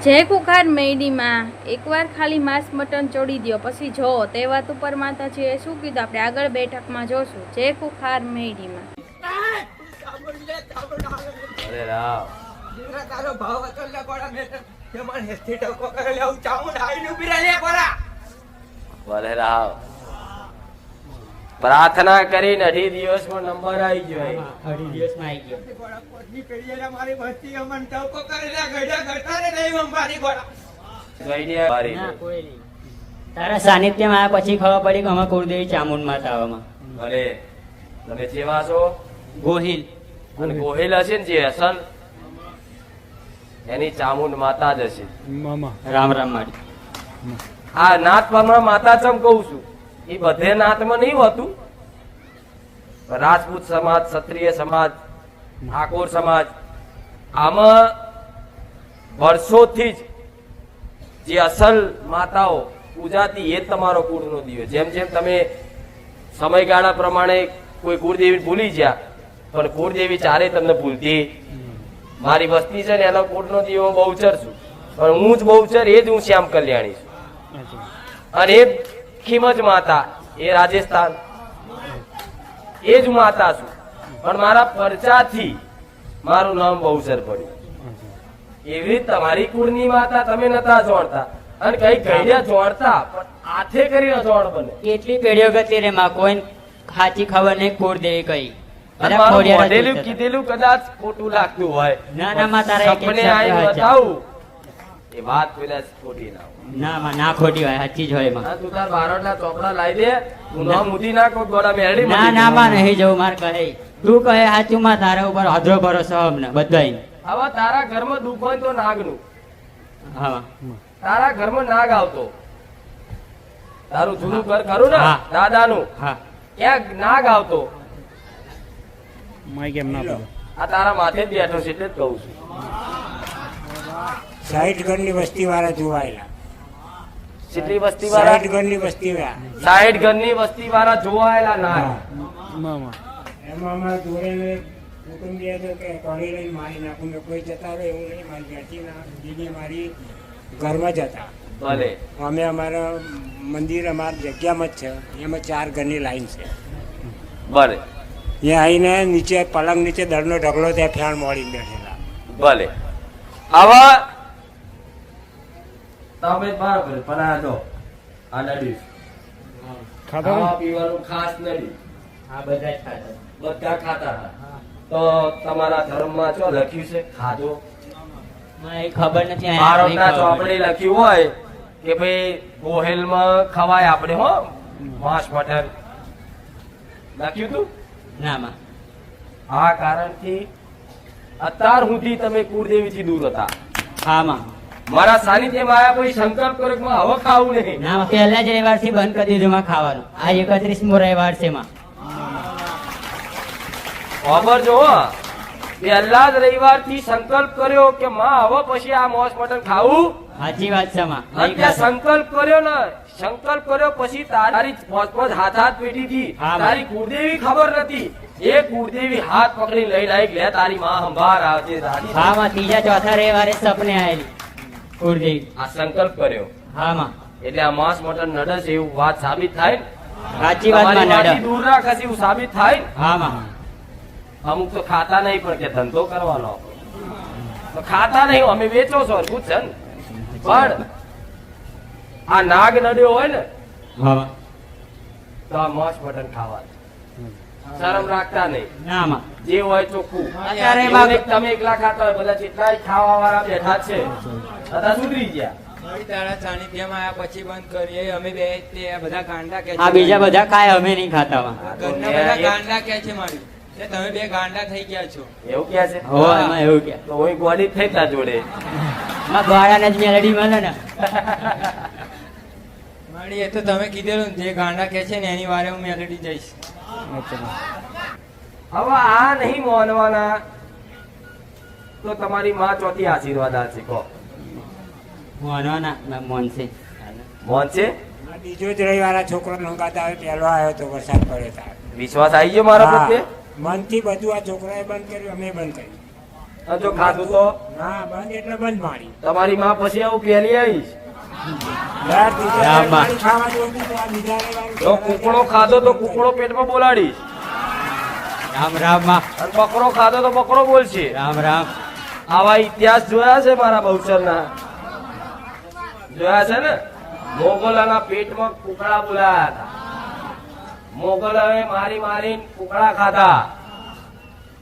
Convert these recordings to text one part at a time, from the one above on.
જય કુખાર મેડીમાં એકવાર ખાલી માંસ મટન ચોડી દો પછી જો તે વાત ઉપર માતાજીએ શું કીધું આપણે આગળ બેઠકમાં જોશું. જય કુખાર મેડીમાં. અરે રાવ તારો ભાવ હતો લે કોડા મે તે મને હેસ્તી ટકો કરે લે હું ચામું આઈનું પીરા લે કોડા ભલે રાવ પ્રાર્થના કરીને 2 દિવસમાં નંબર આવી ગયો. 2 દિવસમાં આવી ગયો. કોડા કોટની પેડીયા મારી મસ્તી અમન ટકો કરે લે ગડા કરતા રે નહીં અંબારી કોડા ગઈડિયા મારી ના કોઈ નહીં. તારા સાનિધ્યમાં આવ્યા પછી ખબર પડી કે અમે કુળદેવી ચામુંડ માતા આવવામાં. ભલે તમે જેવા છો ગોહિલ અને ગોહિલ હશે ને જે અસલ એની ચામુંડ માતા જ હશે. રામ રામ માડી. આ નાથ પરમાં માતા ચમ કહું છું એ બધે નાથમાં નહીં હોતું. રાજપૂત સમાજ, ક્ષત્રિય સમાજ, ઠાકોર સમાજ આમાં વર્ષોથી જ જે અસલ માતાઓ પૂજાતી એ જ તમારો કુળનો દીવો. જેમ જેમ તમે સમયગાળા પ્રમાણે કોઈ કુળદેવી ભૂલી ગયા પણ કુળદેવી ચારે તમને ભૂલતી. મારી વસ્તી છે ને એનો કુળનો દીવો બહુચર છું પણ હું જ બહુચર એ જ હું શ્યામ કલ્યાણી છું. અને એ ખીમજ માતા એ રાજસ્થાન એ જ માતા છું પણ મારા પરચાથી મારું નામ બહુચર પડ્યું. એવી તમારી કુળની માતા તમે નતા જોડતા અને કઈ ગઈડ્યા જોડતા પણ હાથે કરીને જોડ બને. કેટલી પેઢીઓ ગતી રે માં કોઈ સાચી ખબર નહીં કુળદેવી કઈ. અને બધા મારું ખોડિયાર જ મોઢેલું પૂછતા. કીધેલું કદાચ ખોટું લાગતું હોય ના, ના, માં તારા એક એક સપને શબ્દ આવીને હાચા. બતાવું એ વાત પેલા ખોટી ના હોય. ના માં ના ખોટી હોય સાચી જ હોય માં. હા, તું તાર બારોટના ચોપડા લાવી દે હું નામ ઉધી નાખું ગોળા મેરડી ના મૂકી ના દઉં. માં નહીં જવું માર કહે તું કહે સાચું માં તારા ઉપર અધરો ભરોસો અમને બધાય. હવે તારા ઘરમાં દુઃખ હોય તો નાગનું હા તારા ઘરમાં નાગ આવતો તારું જૂનું ઘર ખરું ને હા. દાદાનું હા ક્યાંક નાગ આવતો માઈ કેમ ના પડે આ તારા માથે જ બેઠો છે એટલે જ કહું છું. 60 ઘરની વસ્તી વાળા જોવાયેલા. કેટલી વસ્તી વાળા 60 ઘરની વસ્તી વાળા. 60 ઘરની વસ્તી વાળા જોવાયેલા નાગ. મામા એમાં અમારા જોડે કુટુંબી હતો કે કળી લઈને મારી નાખું ને કોઈ જતા રહે એવું નહીં. મારી બેટી ના દીદી મારી ઘરમાં જ હતા. ભલે અમે અમારા મંદિર અમારી જગ્યામાં જ છે એમાં 4 ઘરની લાઈન છે. ભલે ત્યાં આવીને નીચે પલંગ નીચે દરનો ઢગલો ત્યાં ફેણ મોડી બેઠેલા. ભલે આવા તમે બરાબર પણ આ જો આ નડી ખાતા ખાવા પીવાનું ખાસ નડી આ બધા જ ખાતા. બધા ખાતા હતા. તો તમારા ધર્મમાં શું લખ્યું છે ખાધો મને એ ખબર નથી આ બારોટના નહીં ખબર. ચોપડે લખ્યું હોય કે ભાઈ ગોહેલમાં ખવાય આપણે હો માંસ મટન લખ્યું તું. ના માં આ કારણથી અત્યાર સુધી તમે કુળદેવીથી દૂર હતા. હા માં મારા સાનિધ્યમાં આવ્યા પછી સંકલ્પ કર્યો કે મારે હવે ખાવું નહીં. ના માં પહેલા જ રવિવાર થી બંધ કરી દીધું માં ખાવાનું. આ 31મો રવિવાર છે માં. ખબર જો હો, પહેલા જ રવિવારથી સંકલ્પ કર્યો કે માં હવે પછી આ માંસ મટન ખાવું. સાચી વાત છે માં. અને ત્યાં સંકલ્પ કર્યો ને સંકલ્પ કર્યો પછી તારી પોત હાથ પેઢીથી હા, બા. તારી કુળદેવી ખબર નથી. એ કુળદેવી હાથ પકડી લઈને આવી લે તારી માં સંભાર આવજે દાદી. હા માં ત્રીજા ચોથા રવિવારે સપને આવેલી કુળદેવી. આ સંકલ્પ કર્યો હા માં એટલે આ માંસ મટન નડે છે એવું વાત સાબિત થાય ને. સાચી વાત માં તમારી વાતથી નડે. દૂર રાખે છે એવું સાબિત થાય ને. હા માં અમુક તો ખાતા નહીં પણ કે ધંધો કરવાનો તો ખાતા નહીં અમે વેચો છો અર્ભુત છે ને. પણ આ નાગ નડ્યો હોય ને હા માં. તો આ માંસ મટન ખાવા શરમ રાખતા નહીં. ના માં જે હોય ચોખ્ખું. અત્યારે એવું નહીં કે તમે એકલા ખાતા હોય બધા જેટલાય ખાવા વાળા બેઠા છે બધા સુધરી ગયા. તારા સાનિધ્યમાં આયા પછી બંધ કરીએ અમે બે તે બધા ગાંડા કે આ બીજા બધા ખાય અમે નહીં ખાતા માં. ઘરના બધા ગાંડા કે છે મારી તે તમે બે ગાંડા થઈ ગયા છો. એવું કે છે હો એમાં એવું કે તો હું ગોળી થઈ તા જોડે માં ગોળાને જ મેલડી મળે ને. મારી એ તો તમે કીધેલું ને, જે ગાંડા કે છે ને એની વારે હું મેલડી જઈશ. હવે આ નહીં માનવાના તો તમારી માં ચોથી આશીર્વાદ આપશે કહો મોનો ના મોનસે. મોન છે. આ બીજો જ રવિવાળા છોકરો નંગાતા આવે પહેલો આવ્યો તો વરસાદ પડ્યો તાર. વિશ્વાસ આવી ગયો મારા હા. પ્રત્યે. મનથી બધું આ છોકરાએ બંધ કર્યું અમે બંધ કર્યું. અને જો ખાધું તો ના બંધ એટલે બંધ મારી તમારી માં પછી આવું પહેલી આવીશ યાર, બીજા રામ. મારી ખાવાનું હતું તો આ બીજા રહેવાનું. જો કુકડો ખાધો તો કુકડો પેટમાં બોલાડીશ રામ રામ માં. અને બકરો ખાધો તો બકરો બોલશે રામ રામ. આવા ઇતિહાસ જોયા છે મારા બહુચરના જોયા છે ને મોગલોના પેટમાં કુકડા બોલાયા હતા મોગલોએ મારી મારીને કુકડા ખાધા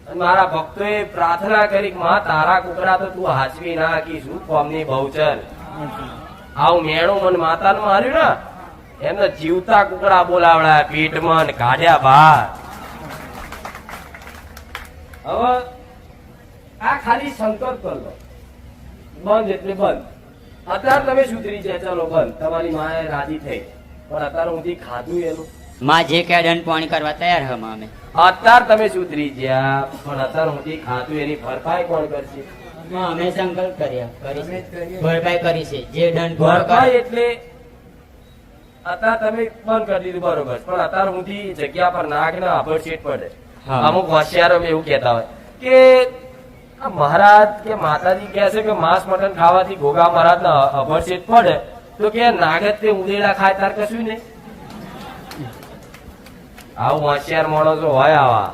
અને મારા ભક્તોએ પ્રાર્થના કરી કે માં તારા કુકડા તો તું હાચવી નાખી શું કોમની બહુચર આવું મેણું મને માતાને માર્યું ને એમને જીવતા કુકડા બોલાવડાયા પેટમાં ને કાઢ્યા બહાર હવે આ ખાલી સંકલ્પ કર લો બંધ એટલે બંધ અત્યારે તમે સુધરી જાય ચલો બંધ તમારી માએ રાજી થઈ પણ અત્યારે હું ખાધું એનું માં જે કે દંડ પાણી કરવા તૈયાર હમ અમે. અત્યારે તમે સુધરી ગયા પણ અત્યારે હું ખાધું એની ભરપાઈ કોણ કરશે માં અમે સંકલ્પ કર્યા કરી ભરપાઈ કરી છે જે દંડ ઘોર ભરપાઈ કરે. એટલે અત્યારે તમે બંધ કરી દીધું બરોબર પણ અત્યારે હું જગ્યા પર નાગ ને આભળ શેઠ પડે હા. અમુક હોશિયારો એવું કહેતા હોય કે આ મહારાજ કે માતાજી કહે છે કે માંસ મટન ખાવાથી ગોગા મહારાજ ને અભળ શેઠ પડે તો કે નાગત તે ઉદેડા ખાય તાર કશું નહીં આવું હોશિયાર માણસો હોય આવા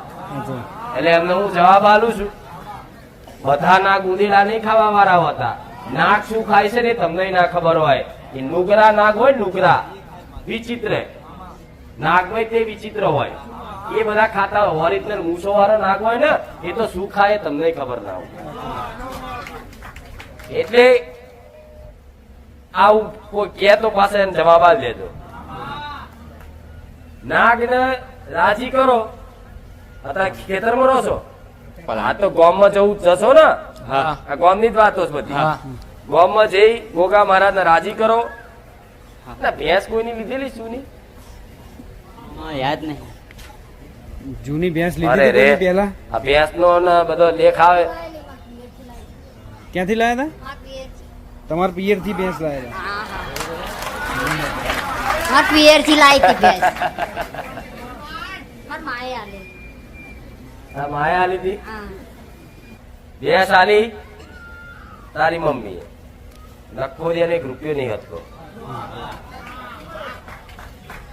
એટલે એમને હું જવાબ આલું છું બધા નાગ ઉંદેડા નહીં ખાવા વાળા હોતા નાગ શું ખાય છે ને તમને ના ખબર હોય એ નુગરા નાગ હોય નુગરા વિચિત્ર નાગ હોય તે વિચિત્ર હોય એ બધા ખાતા હોય ઓરિજિનલ મૂછો વાળો નાગ હોય ને એ તો શું ખાય તમને ખબર ના હોય એટલે આવું કોઈ કે તો પાસે એને જવાબ જ દેજો નાગ ને રાજી કરો અત્યારે ખેતરમાં રહો છો આ તો ગામમાં જવું જશો ને હા. આ ગામની જ વાતો છે બધી હા. ગામમાં જઈ ગોગા મહારાજ ને રાજી કરો ના ભેંસ કોઈની લીધેલી શું ની માં યાદ નહીં. જૂની ભેંસ અરે લીધી રે હતી પેલા આ ભેંસ નો બધો લેખ આવે ક્યાંથી લાયા હતા તમારા પિયર થી ભેંસ લાયા માર પિયર થી લાઈ હતી ભેંસ માર માએ આલી આ માયા લીધી હા ભેંસ આલી તારી મમ્મી લખોરી અને એક રૂપિયો નહીં હતો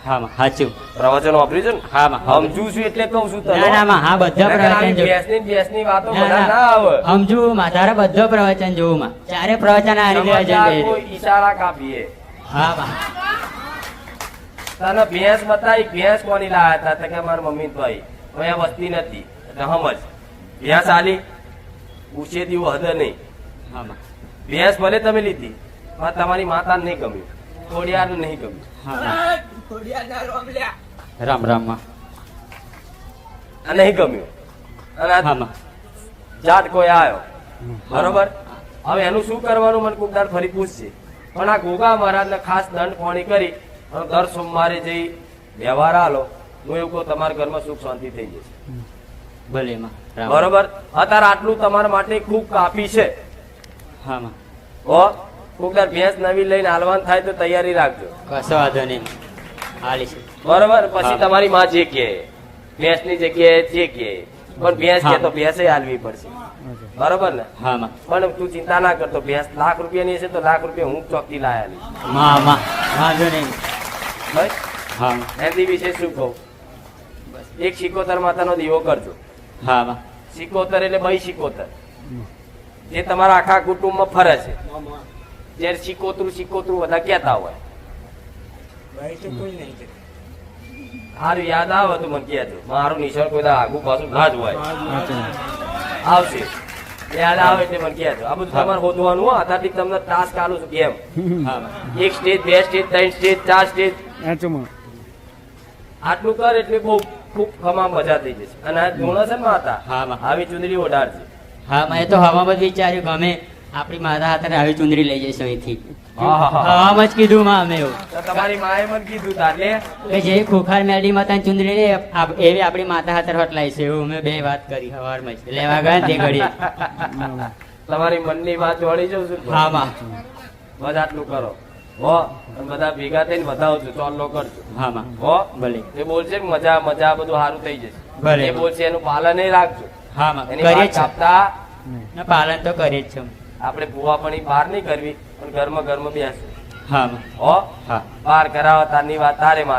હા માં સાચું. પ્રવચન વાપર્યું છે ને હા માં. સમજુ છું એટલે કઉ છું તને. ના ના માં હા બધા પ્રવચન જોવું. ભેંસની વાતો ના, બધા ના. ના આવે સમજુ માં તારા બધો પ્રવચન જોવું માં ચારે પ્રવચન આ રીતે સમજદાર અજંડે. કોઈ ઈશારા કાપીએ હા માં. તને ભેંસ બતાવી ભેંસ કોની લાયા હતા તો કે મારી મમ્મી તો આવી અહીંયા વસ્તી નથી એટલે સમજ ભેંસ આલી પૂછે દીવું હદ નહીં હા માં. ભેંસ ભલે તમે લીધી પણ તમારી માતાને નહીં ગમ્યું ખોડિયારને નહીં ગમ્યું હા માં. ખોડિયાના રોમલ્યા. રામ રામ માં. આ નહીં ગમ્યું અને હા આ માં. જાત કોઈ આવ્યો બરોબર હવે એનું શું કરવાનું મને કોક દાડ ફરી પૂછશે પણ આ ગોગા મહારાજને ખાસ દંડ ફોણી કરી અને દર સોમવારે જઈ વ્યવહાર આલો હું એવું કહું તમારા ઘરમાં સુખ શાંતિ થઈ જશે ભલે માં. રામ. બરોબર અત્યારે આટલું તમારા માટે ખૂબ કાપી છે હા માં. હો કોક દાડ ભેંસ નવી લઈને હાલવાન થાય તો તૈયારી રાખજો કશો વાંધો નહીં. હાલીશું. બરોબર પછી હા. તમારી માં જે કે ભેંસની જગ્યાએ જે કે પણ ભેંસ કે હા. તો ભેંસે હાલવી પડશે બરોબર ને હા માં. પણ તું ચિંતા ના કરતો ભેંસ લાખ રૂપિયાની હશે તો લાખ રૂપિયા હું ચોકથી લાયા માં માં વાંધો નહીં. ભાઈ હા માં. એની વિશે શું કહું એક શિકોતર માતાનો દીવો કરજો હા માં. શિકોતર એટલે બઈ શિકોતર જે તમારા આખા કુટુંબમાં ફરે છે જયારે શિકોતરું બધા કહેતા હોય ભાઈ તો કોઈ નહીં કરે. સારું યાદ આવે તો મને કહેજો મારું નિશાળ કોઈ દાડો આગુ પાછું ના જ હોય આવશે યાદ આવે એટલે મને કહેજો આ બધું તમારે હોદવાનું હોય અત્યારથી તમને ટાસ્ક આલું છું કેમ હા માં. એક સ્ટેજ બે સ્ટેજ ત્રણ સ્ટેજ ચાર સ્ટેજ આચોમાં આટલું કર એટલે બહુ ખૂબ ખમા મજા થઈ જશે અને આ ધૂણો છે ને માતા હા માં. આવી ચુંદડી ઓઢાડશે હા મેં તો હવામાં જ વિચાર્યું કે અમે આપણી માતા હાથે આવી ચુંદડી લઈ જઈશું અહીંથી. આહાહા. હવામાં જ કીધું માં અમે એવું તો તમારી માએ મને કીધું તારે કે જે ખોખાર મેલડી માતાની ચુંદડી લે એવી આપણી માતા હાથે હટલાઈશું એવું અમે બે વાત કરી સવારમાં જ લેવા ગયા ને તે ઘડી. તમારી મનની વાત જોડી જઉં છું હા માં. બસ આટલું કરો હો અને બધા ભેગા થઈને વધાવજો ચોલ્લો કરજો હા માં. હો ભલે. એ બોલશે કે મજા મજા બધું સારું થઈ જશે ભલે. એ બોલશે એનું પાલન એ રાખજો હા માં. એની કરીએ વાત જ છે. કાપતા ને પાલન તો કરીએ જ છે આપણે ભૂવાપણી બહાર નહીં કરવી પણ ઘરમાં બેસવું હા હો હા બહાર કરાવો તારની વાત તારે માતા